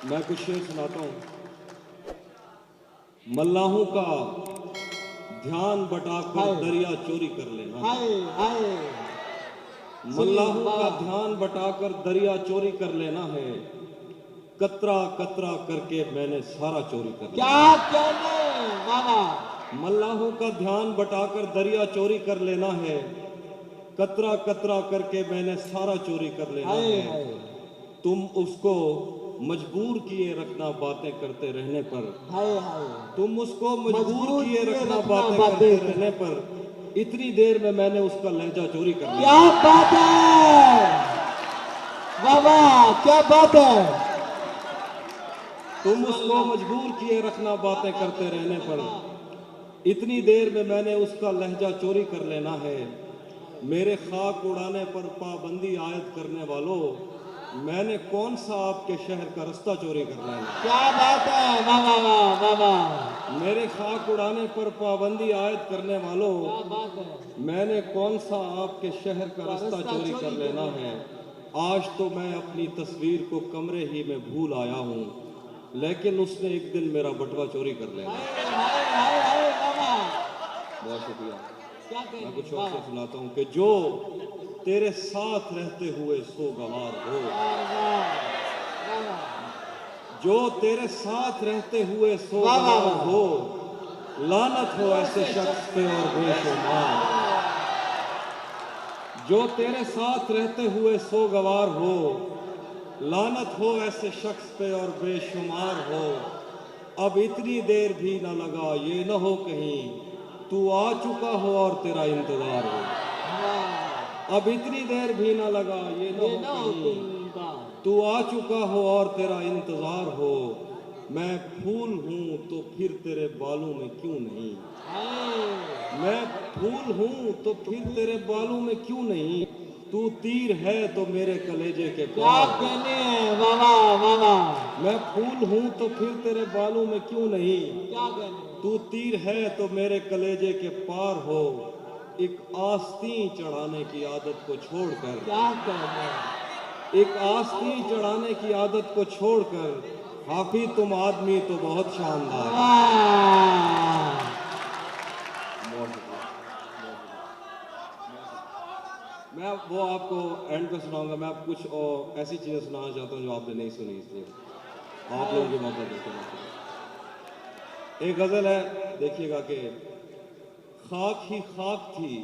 मैं कुछ शेर सुनाता हूँ। मल्लाहों का ध्यान बटाकर दरिया चोरी कर लेना। हाय हाय मल्लाहों का ध्यान बटाकर दरिया चोरी कर लेना है। कतरा कतरा करके मैंने सारा चोरी कर लिया। क्या कहने बाबा। मल्लाहों का ध्यान बटाकर दरिया चोरी कर लेना है। कतरा कतरा करके मैंने सारा चोरी कर लेना है। तुम उसको मजबूर किए रखना बातें करते रहने पर। तुम उसको मजबूर किए रखना बातें करते रहने पर। इतनी देर में मैंने उसका लहजा चोरी कर लिया। क्या बात है बाबा, क्या बात है। तुम उसको मजबूर किए रखना बातें करते रहने पर। इतनी देर में मैंने उसका लहजा चोरी कर लेना है। मेरे खाक उड़ाने पर पाबंदी आयद करने वालों, मैंने कौन सा आपके शहर का रास्ता चोरी कर लेना। क्या बात है बाबा बाबा। मेरे खाक उड़ाने पर पाबंदी आयद करने वालों, मैंने कौन सा आपके शहर का रास्ता चोरी कर लेना है। आज तो मैं अपनी तस्वीर को कमरे ही में भूल आया हूँ, लेकिन उसने एक दिन मेरा बटवा चोरी कर लेना। बहुत शुक्रिया। मैं कुछ और से सुनाता हूँ कि जो तेरे साथ रहते हुए सोगवार हो, जो तेरे साथ रहते हुए सोगवार हो, लानत हो ऐसे शख्स पे और बेशुमार। जो तेरे साथ रहते हुए सोगवार हो, लानत हो ऐसे शख्स पे और बेशुमार हो। अब इतनी देर भी न लगा ये न हो कहीं तू आ चुका हो और तेरा इंतजार हो। अब इतनी देर भी न लगा ये न हो कहीं तू आ चुका हो और तेरा इंतजार हो। मैं फूल हूँ तो फिर तेरे बालों में क्यों नहीं। मैं फूल हूँ तो फिर तेरे बालों में क्यों नहीं। तू तीर है तो मेरे कलेजे के पार। क्या कहने बाबा बाबा। मैं फूल हूँ तो फिर तेरे बालों में क्यों नहीं। क्या कहने। तू तीर है तो मेरे कलेजे के पार हो। एक आस्तीन चढ़ाने की आदत को छोड़कर। क्या कहने। एक आस्तीन चढ़ाने की आदत को छोड़कर हाफी तुम आदमी तो बहुत शानदार है। मैं वो आपको एंड पे सुनाऊंगा। मैं आप कुछ और ऐसी चीजें सुनाना चाहता हूँ जो आपने नहीं सुनी, इसलिए आप लोगों की मदद देते। एक गजल है, देखिएगा कि खाक ही खाक थी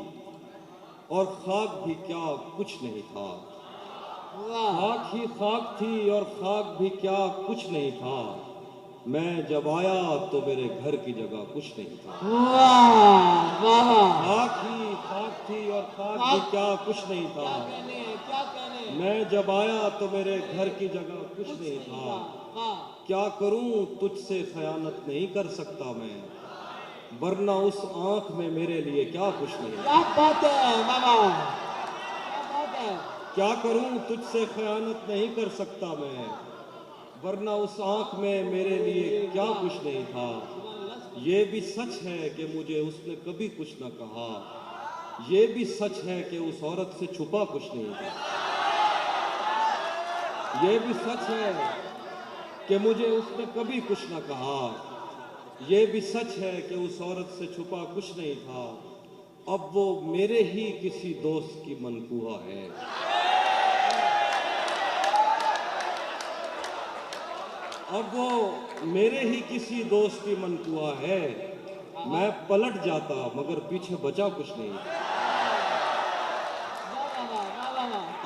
और खाक भी क्या कुछ नहीं था। खाक ही खाक थी और खाक भी क्या कुछ नहीं था। मैं जब आया तो मेरे घर की जगह कुछ नहीं था। खाक ही खाक थी और खाक भी क्या कुछ नहीं था। मैं जब आया तो मेरे घर की जगह कुछ नहीं था। क्या करूं तुझसे खयानत नहीं कर सकता मैं, वरना उस आंख में मेरे लिए क्या कुछ नहीं। क्या बात है बाबा, क्या बात है। क्या करूं तुझसे खयानत नहीं कर सकता मैं, वरना उस आंख में मेरे लिए क्या कुछ नहीं था। ये भी सच है कि मुझे उसने कभी कुछ न कहा। ये भी सच है कि उस औरत से छुपा कुछ नहीं था। ये भी सच है कि मुझे उसने कभी कुछ न कहा। ये भी सच है कि उस औरत से छुपा कुछ नहीं था। अब वो मेरे ही किसी दोस्त की मनकूहा है। अब वो मेरे ही किसी दोस्त की मनकूहा है। मैं पलट जाता मगर पीछे बचा कुछ नहीं।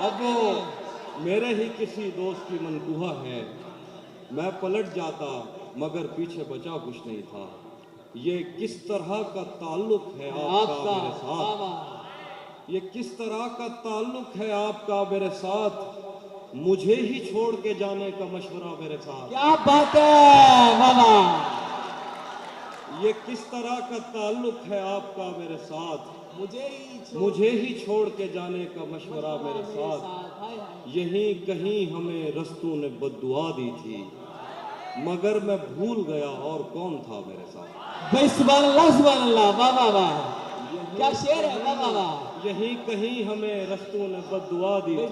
अब वो मेरे ही किसी दोस्त की मनकूहा है। मैं पलट जाता मगर पीछे बचा कुछ नहीं था। ये किस तरह का ताल्लुक है आपका मेरे साथ। ये किस तरह का ताल्लुक है आपका मेरे साथ। मुझे ही छोड़ के जाने का मशवरा मेरे साथ। क्या बात है बाबा। ये किस तरह का ताल्लुक है आपका मेरे साथ। मुझे ही छोड़ के जाने का मशवरा मेरे साथ। यहीं कहीं हमें रस्तों ने बद्दुआ दी थी, मगर मैं भूल गया और कौन था मेरे साथ। सुभान अल्लाह बाबा वाह, क्या शेर है बाबा वाह। यहीं कहीं हमें रस्तों ने बद्दुआ दी थी,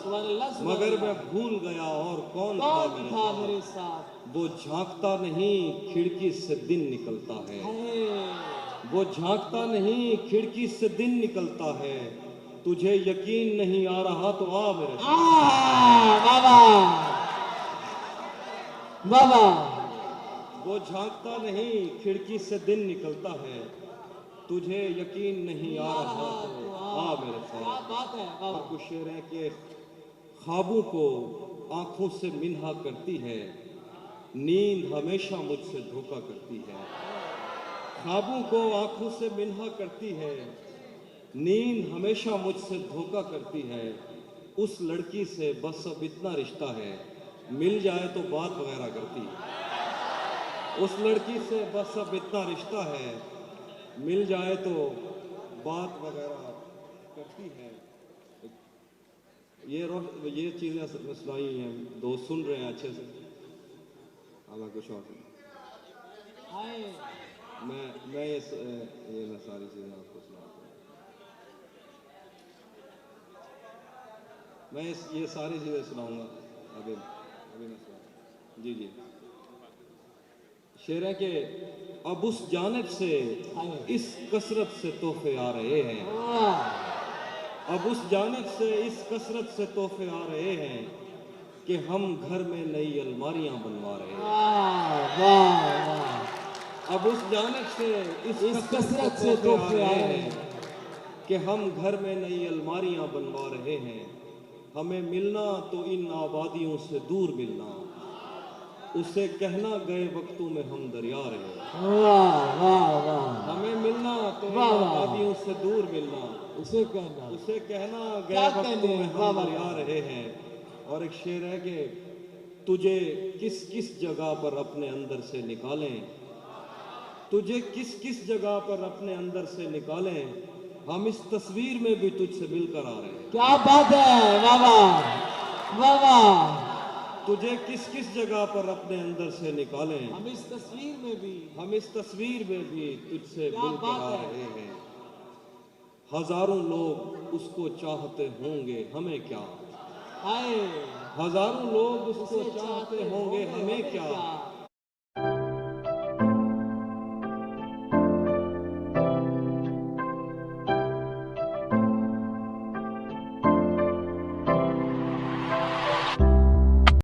सुभान अल्लाह, सुभान मगर अल्लाह। मैं भूल गया और कौन था कौन मेरे था साथ। मेरे साथ? वो झांकता नहीं खिड़की से दिन निकलता है। हाय वो झांकता नहीं खिड़की से दिन निकलता है। तुझे यकीन नहीं आ रहा तो आ मेरे साथ। बाबा बाबा, वो झांकता नहीं खिड़की से दिन निकलता है। तुझे यकीन नहीं आ रहा तो आ मेरे क्या साथ। बात है और बाबा। कुछ शेर है कि ख्वाबों को आंखों से मिन्हा करती है, नींद हमेशा मुझसे धोखा करती है। ख्वाबों को आंखों से मिन्हा करती है, नींद हमेशा मुझसे धोखा करती है। उस लड़की से बस अब इतना रिश्ता है, मिल जाए तो बात वगैरह करती है। उस लड़की से बस अब इतना रिश्ता है, मिल जाए तो बात वगैरह करती है। ये चीज़ें सुनाई हैं, दोस्त सुन रहे हैं अच्छे से। हाँ मैं कुछ और हाय मैं ये मैं सारी चीज़ें आपको सुनाता हूँ। मैं ये सारी चीज़ें सुनाऊंगा अभी अभी मैं सुना। जी जी, शेर है कि अब उस जानिब से इस कसरत से तोहफे आ रहे हैं। वाह अब उस जानिब से इस कसरत से तोहफे आ रहे हैं कि हम घर में नई अलमारियां बनवा रहे हैं। वाह वाह। अब उस जानिब से इस इस कसरत से तोहफे आ रहे हैं कि हम घर में नई अलमारियां बनवा रहे हैं। हमें मिलना तो इन आबादियों से दूर मिलना, उसे कहना गए वक्तों में हम दरिया रहे। वाह वाह वाह। हमें मिलना तो इन वाह, वाह। आबादियों से दूर मिलना, उसे कहना उसे कहना गए क्या वक्तों कहने? में वाह, हम वाह, दरिया वाह। रहे हैं। और एक शेर है कि तुझे किस किस जगह पर अपने अंदर से निकालें, तुझे किस किस जगह पर अपने अंदर से निकालें, हम इस तस्वीर में भी तुझसे मिलकर आ रहे हैं। क्या बात है बाबा बाबा। तुझे किस किस जगह पर अपने अंदर से निकालें, हम इस तस्वीर में भी हम इस तस्वीर में भी तुझसे क्या मिलकर बात आ है। रहे हैं। हजारों लोग उसको चाहते होंगे हमें क्या, हाय हजारों लोग उसको उसे चाहते होंगे हमें क्या।